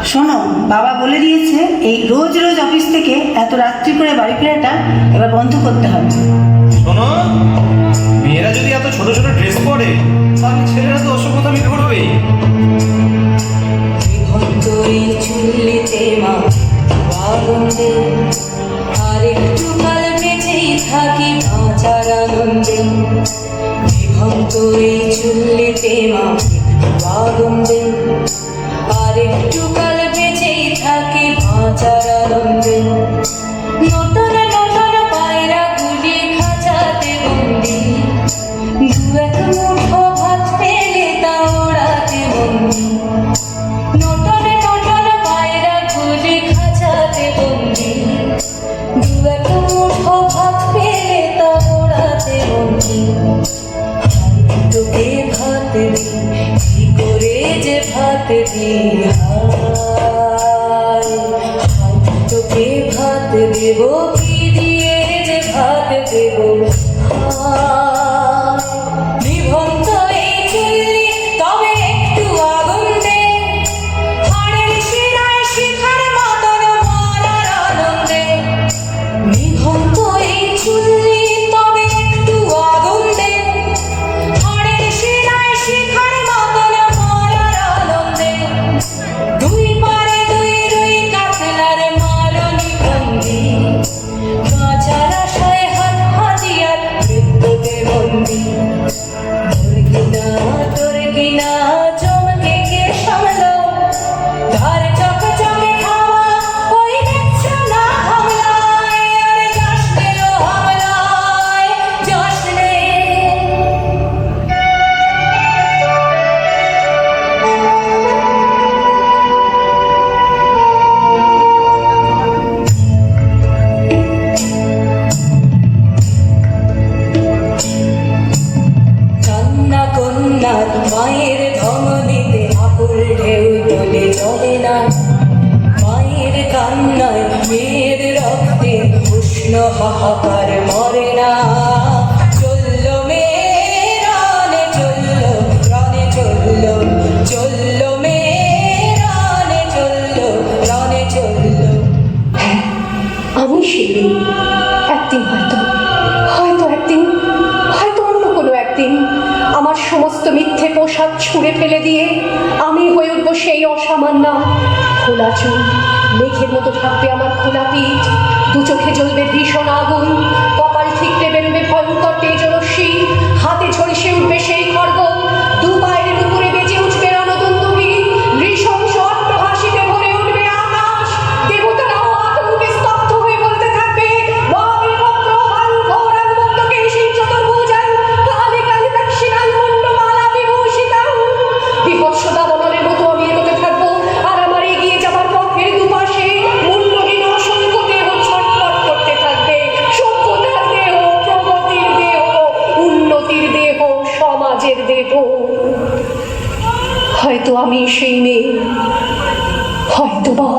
শোনো, বাবা বলে দিয়েছে এই রোজ রোজ অফিস থেকে এত রাত্রি করে বাড়ি ফেরাটা এবার বন্ধ করতে হবে। শোনো, মেয়েরা যদি এত ছোট ছোট ড্রেস পরে তাহলে ছেলেরা তো অসভ্যতামি করবেই। চুল্লিতে মা আনন্দে আর একটু কাল বেঁচেই থাকি বাঁচার আনন্দে। বিভক্ত এই চুল্লিতে মা আনন্দে আর একটু কাল বেঁচেই থাকি বাঁচার আনন্দে। নতুন নতুন পায়রা গুলি খাঁচাতে বন্দি, দু এক মুঠো ভাত পেলে তা ওড়াতে বন্দি। নতুন নতুন পায়রা গুলি খাঁচাতে বন্দি, দু এক মুঠো ভাত পেলে তা ওড়াতে বন্দি। তোকে ভাত দি, কি করে যে ভাত দি, তোকে ভাত দেব, কি দিয়ে যে ভাত দেব। নিভন্ত এই চুল্লি তবে একটু আগুন দে, হাড়ের শিরায় শিখার মতন মরার আনন্দে। নিভন্ত এই চুল্লি তবে একটু আগুন দে, হাড়ের শিরায় শিখার মতন মরার আনন্দে। দুই পারে দুই রুই কাতলার মারণী বন্দি, বাঁচার আশায় হাত হাতিয়ার মৃত্যুতে বন্দি। তোর কিনা চমকে কে সামলো, ধার চকচকে খাওয়া ওই দেখছো না হামলায়, আরে যাস রে ও হামলায়, যাস রে। কান্না কন্যার মায়ের ধমনীতে আকুল ঢেউ তোলে চলে না, মায়ের কান্নায় মেয়ের রক্তে উষ্ণ হাহাকার মরে না। চললো মেয়ে রানে চললো, রানে চললো, চললো মেয়ে রানে চললো, রানে চললো। আমি শিল্পী, একদিন হয়তো অন্য কোনো একদিন আমার সমস্ত মিথ্যে পোশাক ছুঁড়ে ফেলে দিয়ে আমি হয়ে উঠবো সেই অসামান্য। খোলা চুল, মেঘের মতো থাকবে আমার খোলা পিঠ, দু চোখে জ্বলবে ভীষণ আগুন, কপাল ঠিকরে বেরোবে ভয়ঙ্কর তেজরশ্মি, হাতে ঝরিসে উঠবে সেই খড়গ, দু পায়ের উপরে বেজে উঠবে রণদুন্দুভি, নৃশংস অট্টহাসিতে ভরে উঠবে আকাশ। দেবতারাও আতঙ্কে স্তব্ধ হয়ে বলতে থাকবে, মহাবীরভদ্র হন ঘোরান মুক্তকে সেই চতুর্ভুজান, কালি কালি দক্ষিণান মুন্ডমালা বিভূষিতাং। বিভৎস দাবানলের মতো আমি এগোতে থাকবো, আর আমার এগিয়ে যাবার পথের দুপাশে মুন্ডহীন অসংখ্য দেহ ছটফট করতে থাকবে। সভ্যতার দেহ, প্রগতির দেহ, উন্নতির দেহ, সমাজের দেহ। হয়তো আমি সেই মেয়ে, হয়তোবা